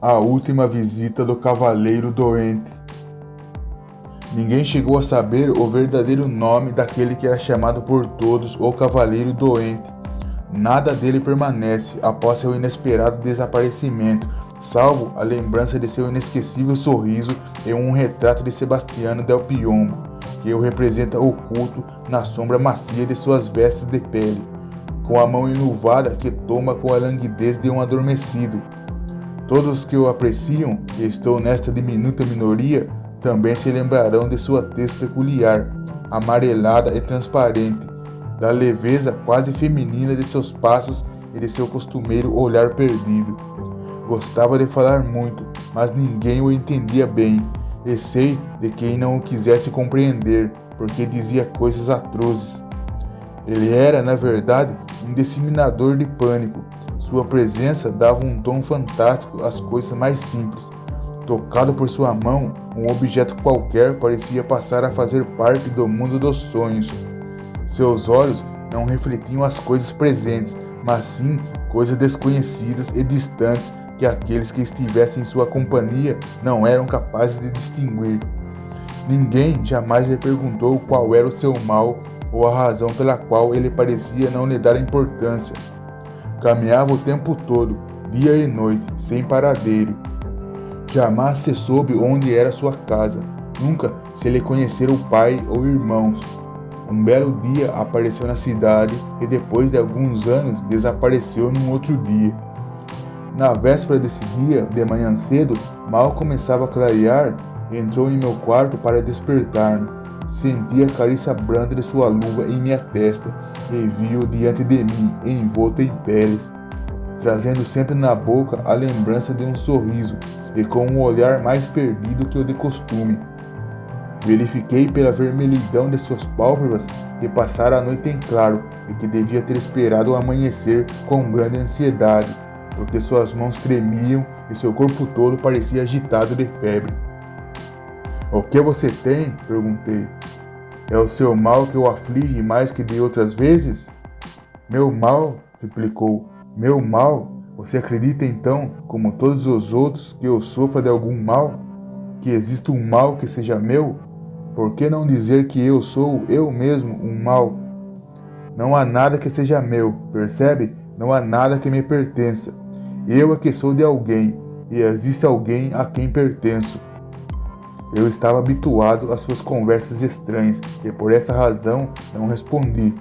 A última visita do cavaleiro doente. Ninguém chegou a saber o verdadeiro nome daquele que era chamado por todos o cavaleiro doente. Nada dele permanece após seu inesperado desaparecimento, salvo a lembrança de seu inesquecível sorriso e um retrato de Sebastiano del Piombo, que o representa oculto na sombra macia de suas vestes de pele, com a mão enluvada que toma com a languidez de um adormecido. Todos os que o apreciam, e estou nesta diminuta minoria, também se lembrarão de sua tez peculiar, amarelada e transparente, da leveza quase feminina de seus passos e de seu costumeiro olhar perdido. Gostava de falar muito, mas ninguém o entendia bem, e sei de quem não o quisesse compreender, porque dizia coisas atrozes. Ele era, na verdade, um disseminador de pânico. Sua presença dava um tom fantástico às coisas mais simples. Tocado por sua mão, um objeto qualquer parecia passar a fazer parte do mundo dos sonhos. Seus olhos não refletiam as coisas presentes, mas sim coisas desconhecidas e distantes que aqueles que estivessem em sua companhia não eram capazes de distinguir. Ninguém jamais lhe perguntou qual era o seu mal ou a razão pela qual ele parecia não lhe dar importância. Caminhava o tempo todo, dia e noite, sem paradeiro. Jamais se soube onde era sua casa, nunca se lhe conheceram o pai ou irmãos. Um belo dia apareceu na cidade e depois de alguns anos desapareceu num outro dia. Na véspera desse dia, de manhã cedo, mal começava a clarear, entrou em meu quarto para despertar-me. Senti a carícia branda de sua luva em minha testa e vi-o diante de mim, envolto em peles, trazendo sempre na boca a lembrança de um sorriso e com um olhar mais perdido que o de costume. Verifiquei pela vermelhidão de suas pálpebras que passara a noite em claro e que devia ter esperado o amanhecer com grande ansiedade, porque suas mãos tremiam e seu corpo todo parecia agitado de febre. "O que você tem?" perguntei. "É o seu mal que o aflige mais que de outras vezes?" "Meu mal?" replicou. "Meu mal? Você acredita então, como todos os outros, que eu sofra de algum mal? Que exista um mal que seja meu? Por que não dizer que eu sou eu mesmo um mal? Não há nada que seja meu, percebe? Não há nada que me pertença. Eu é que sou de alguém, e existe alguém a quem pertenço." Eu estava habituado às suas conversas estranhas e por essa razão não respondi.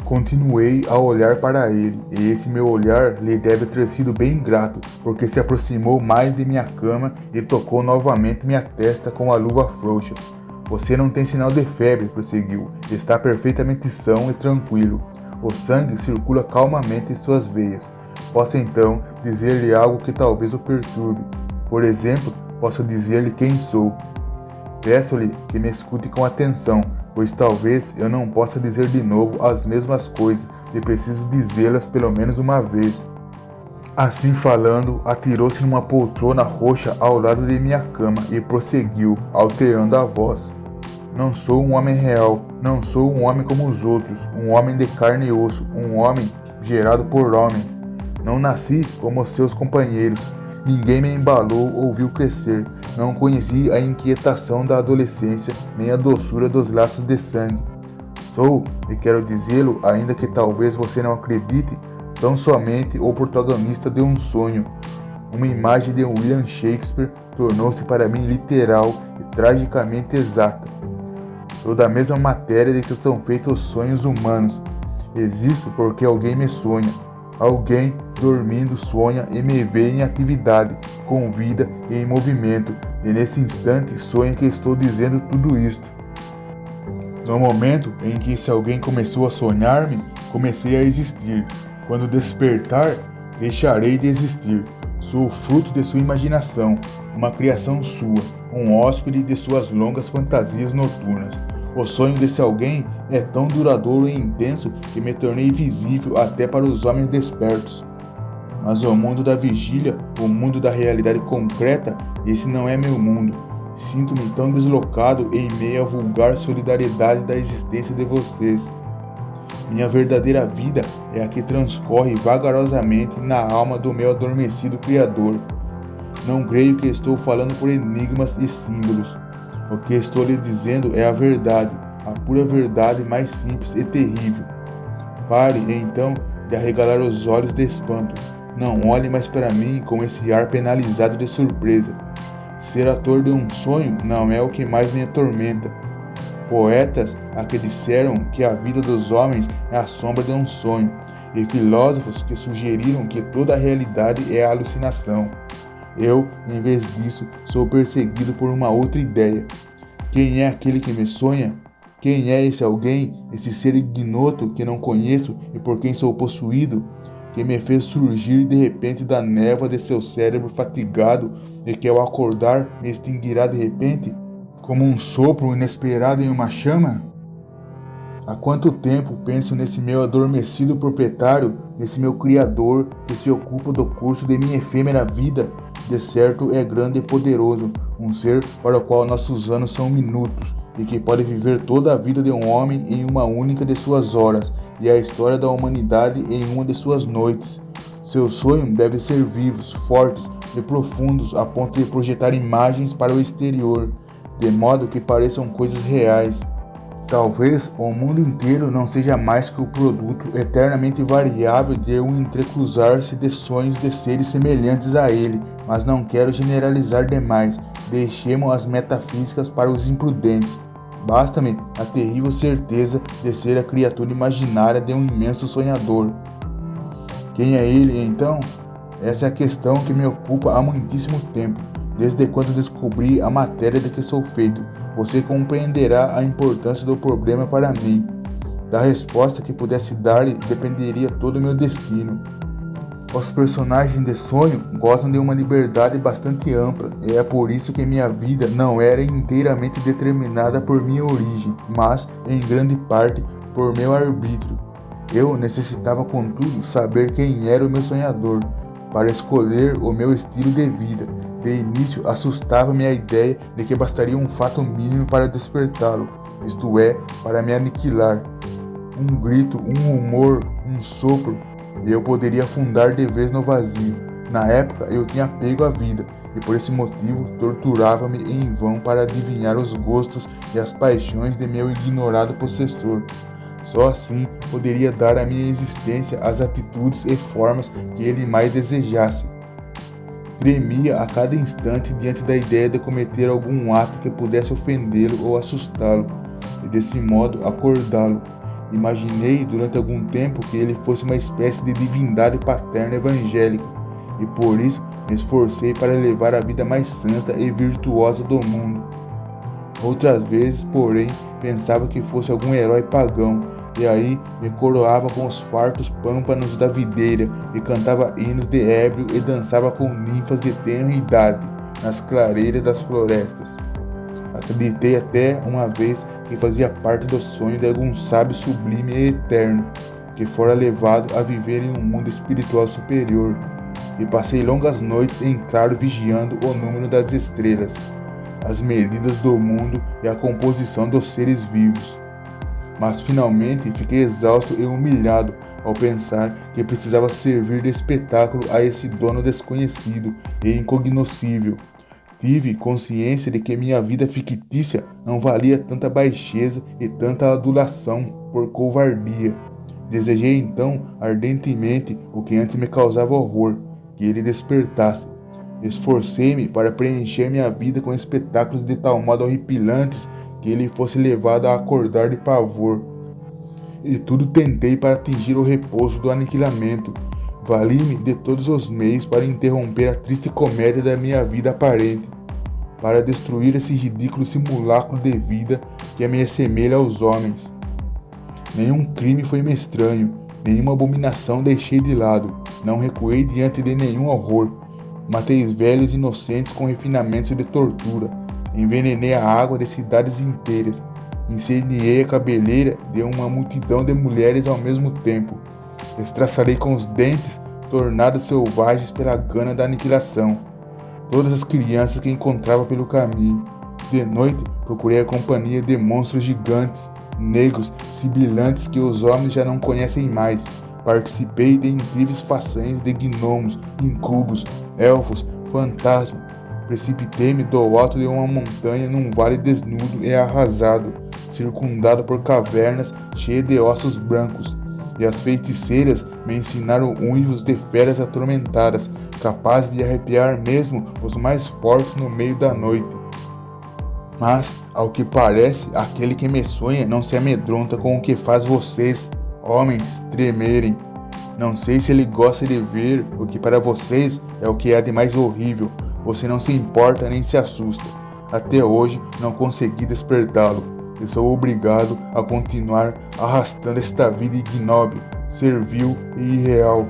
Continuei a olhar para ele, e esse meu olhar lhe deve ter sido bem grato, porque se aproximou mais de minha cama e tocou novamente minha testa com a luva frouxa. "Você não tem sinal de febre", prosseguiu. "Está perfeitamente são e tranquilo. O sangue circula calmamente em suas veias. Posso então dizer-lhe algo que talvez o perturbe. Por exemplo, posso dizer-lhe quem sou. Peço-lhe que me escute com atenção, pois talvez eu não possa dizer de novo as mesmas coisas e preciso dizê-las pelo menos uma vez." Assim falando, atirou-se numa poltrona roxa ao lado de minha cama e prosseguiu, alterando a voz. "Não sou um homem real, não sou um homem como os outros, um homem de carne e osso, um homem gerado por homens. Não nasci como os seus companheiros. Ninguém me embalou ou viu crescer. Não conheci a inquietação da adolescência, nem a doçura dos laços de sangue. Sou, e quero dizê-lo, ainda que talvez você não acredite, tão somente o protagonista de um sonho. Uma imagem de William Shakespeare tornou-se para mim literal e tragicamente exata. Sou da mesma matéria de que são feitos os sonhos humanos. Existo porque alguém me sonha. Alguém, dormindo, sonha e me vê em atividade, com vida e em movimento, e nesse instante sonha que estou dizendo tudo isto. No momento em que esse alguém começou a sonhar-me, comecei a existir. Quando despertar, deixarei de existir. Sou fruto de sua imaginação, uma criação sua, um hóspede de suas longas fantasias noturnas. O sonho desse alguém é tão duradouro e intenso que me tornei visível até para os homens despertos. Mas o mundo da vigília, o mundo da realidade concreta, esse não é meu mundo. Sinto-me tão deslocado em meio à vulgar solidariedade da existência de vocês. Minha verdadeira vida é a que transcorre vagarosamente na alma do meu adormecido Criador. Não creio que estou falando por enigmas e símbolos. O que estou lhe dizendo é a verdade, a pura verdade mais simples e terrível. Pare, então, de arregalar os olhos de espanto. Não olhe mais para mim com esse ar penalizado de surpresa. Ser ator de um sonho não é o que mais me atormenta. Poetas há que disseram que a vida dos homens é a sombra de um sonho, e filósofos que sugeriram que toda a realidade é a alucinação. Eu, em vez disso, sou perseguido por uma outra ideia. Quem é aquele que me sonha? Quem é esse alguém, esse ser ignoto que não conheço e por quem sou possuído, que me fez surgir de repente da névoa de seu cérebro fatigado e que ao acordar me extinguirá de repente, como um sopro inesperado em uma chama? Há quanto tempo penso nesse meu adormecido proprietário, nesse meu criador que se ocupa do curso de minha efêmera vida? De certo é grande e poderoso, um ser para o qual nossos anos são minutos, e que pode viver toda a vida de um homem em uma única de suas horas, e a história da humanidade em uma de suas noites. Seu sonho deve ser vivos, fortes e profundos a ponto de projetar imagens para o exterior, de modo que pareçam coisas reais. Talvez o mundo inteiro não seja mais que o produto eternamente variável de um entrecruzar-se de sonhos de seres semelhantes a ele, mas não quero generalizar demais. Deixemos as metafísicas para os imprudentes. Basta-me a terrível certeza de ser a criatura imaginária de um imenso sonhador. Quem é ele, então? Essa é a questão que me ocupa há muitíssimo tempo, desde quando descobri a matéria de que sou feito. Você compreenderá a importância do problema para mim. Da resposta que pudesse dar-lhe dependeria todo o meu destino. Os personagens de sonho gozam de uma liberdade bastante ampla, e é por isso que minha vida não era inteiramente determinada por minha origem, mas, em grande parte, por meu arbítrio. Eu necessitava, contudo, saber quem era o meu sonhador, para escolher o meu estilo de vida. De início, assustava-me a ideia de que bastaria um fato mínimo para despertá-lo, isto é, para me aniquilar. Um grito, um rumor, um sopro, e eu poderia afundar de vez no vazio. Na época, eu tinha apego à vida, e por esse motivo torturava-me em vão para adivinhar os gostos e as paixões de meu ignorado possessor. Só assim poderia dar à minha existência as atitudes e formas que ele mais desejasse. Tremia a cada instante diante da ideia de cometer algum ato que pudesse ofendê-lo ou assustá-lo, e desse modo acordá-lo. Imaginei durante algum tempo que ele fosse uma espécie de divindade paterna evangélica, e por isso me esforcei para levar a vida mais santa e virtuosa do mundo. Outras vezes, porém, pensava que fosse algum herói pagão, e aí me coroava com os fartos pâmpanos da videira, e cantava hinos de ébrio e dançava com ninfas de tenra idade nas clareiras das florestas. Acreditei até uma vez que fazia parte do sonho de algum sábio sublime e eterno, que fora levado a viver em um mundo espiritual superior, e passei longas noites em claro vigiando o número das estrelas, as medidas do mundo e a composição dos seres vivos. Mas finalmente fiquei exausto e humilhado ao pensar que precisava servir de espetáculo a esse dono desconhecido e incognoscível. Tive consciência de que minha vida fictícia não valia tanta baixeza e tanta adulação por covardia. Desejei então ardentemente o que antes me causava horror, que ele despertasse. Esforcei-me para preencher minha vida com espetáculos de tal modo horripilantes que ele fosse levado a acordar de pavor. E tudo tentei para atingir o repouso do aniquilamento. Vali-me de todos os meios para interromper a triste comédia da minha vida aparente, para destruir esse ridículo simulacro de vida que me assemelha aos homens. Nenhum crime foi-me estranho, nenhuma abominação deixei de lado, não recuei diante de nenhum horror. Matei os velhos inocentes com refinamentos de tortura, envenenei a água de cidades inteiras, incendiei a cabeleira de uma multidão de mulheres ao mesmo tempo, estraçalhei com os dentes tornados selvagens pela gana da aniquilação todas as crianças que encontrava pelo caminho. De noite procurei a companhia de monstros gigantes, negros, sibilantes que os homens já não conhecem mais. Participei de incríveis façanhas de gnomos, incubos, elfos, Fantasma, precipitei-me do alto de uma montanha num vale desnudo e arrasado, circundado por cavernas cheias de ossos brancos, e as feiticeiras me ensinaram uivos de feras atormentadas, capazes de arrepiar mesmo os mais fortes no meio da noite. Mas, ao que parece, aquele que me sonha não se amedronta com o que faz vocês, homens, tremerem. Não sei se ele gosta de ver o que para vocês é o que há de mais horrível. Você não se importa nem se assusta. Até hoje não consegui despertá-lo. E sou obrigado a continuar arrastando esta vida ignóbil, servil e irreal.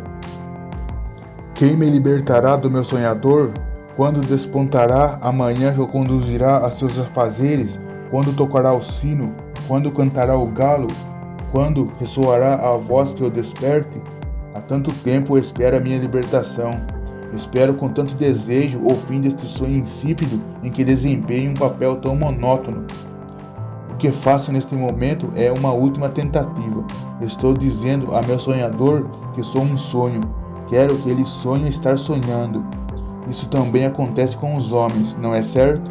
Quem me libertará do meu sonhador? Quando despontará a manhã que o conduzirá a seus afazeres? Quando tocará o sino? Quando cantará o galo? Quando ressoará a voz que o desperte? Há tanto tempo espero a minha libertação. Espero com tanto desejo o fim deste sonho insípido em que desempenho um papel tão monótono. O que faço neste momento é uma última tentativa. Estou dizendo a meu sonhador que sou um sonho. Quero que ele sonhe estar sonhando. Isso também acontece com os homens, não é certo?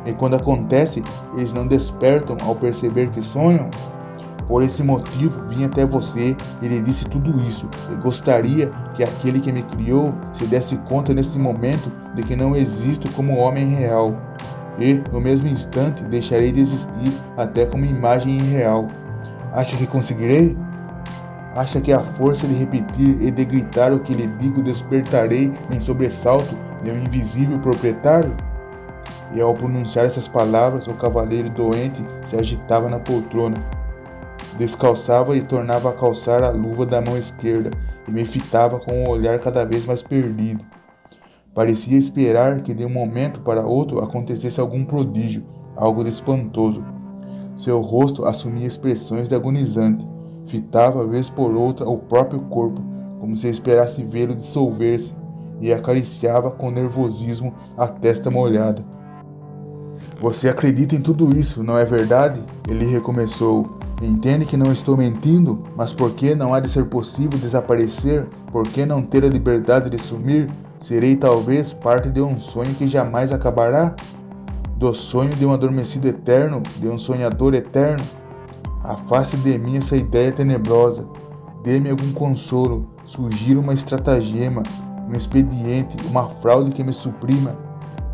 E quando acontece, eles não despertam ao perceber que sonham? Por esse motivo vim até você e lhe disse tudo isso. E gostaria que aquele que me criou se desse conta neste momento de que não existo como homem real. E, no mesmo instante, deixarei de existir até como imagem irreal. Acha que conseguirei? Acha que a força de repetir e de gritar o que lhe digo despertarei em sobressalto de um invisível proprietário? E ao pronunciar essas palavras, o cavaleiro doente se agitava na poltrona. Descalçava e tornava a calçar a luva da mão esquerda e me fitava com um olhar cada vez mais perdido. Parecia esperar que de um momento para outro acontecesse algum prodígio, algo de espantoso. Seu rosto assumia expressões de agonizante. Fitava vez por outra o próprio corpo, como se esperasse vê-lo dissolver-se, e acariciava com nervosismo a testa molhada. Você acredita em tudo isso, não é verdade? Ele recomeçou. Entende que não estou mentindo? Mas por que não há de ser possível desaparecer? Por que não ter a liberdade de sumir? Serei talvez parte de um sonho que jamais acabará? Do sonho de um adormecido eterno, de um sonhador eterno? Afaste de mim essa ideia tenebrosa. Dê-me algum consolo. Sugira uma estratagema, um expediente, uma fraude que me suprima.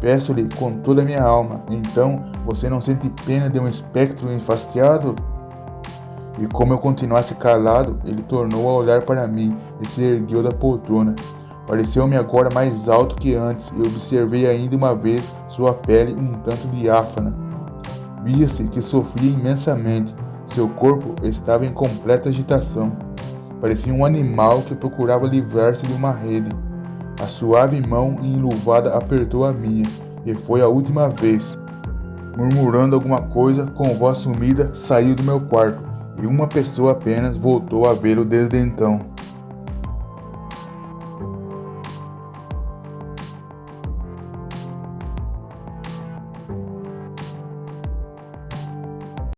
Peço-lhe com toda a minha alma. Então, você não sente pena de um espectro enfastiado? E como eu continuasse calado, ele tornou a olhar para mim e se ergueu da poltrona. Pareceu-me agora mais alto que antes e observei ainda uma vez sua pele um tanto diáfana. Via-se que sofria imensamente. Seu corpo estava em completa agitação. Parecia um animal que procurava livrar-se de uma rede. A suave mão enluvada apertou a minha, e foi a última vez. Murmurando alguma coisa, com voz sumida, saiu do meu quarto, e uma pessoa apenas voltou a vê-lo desde então.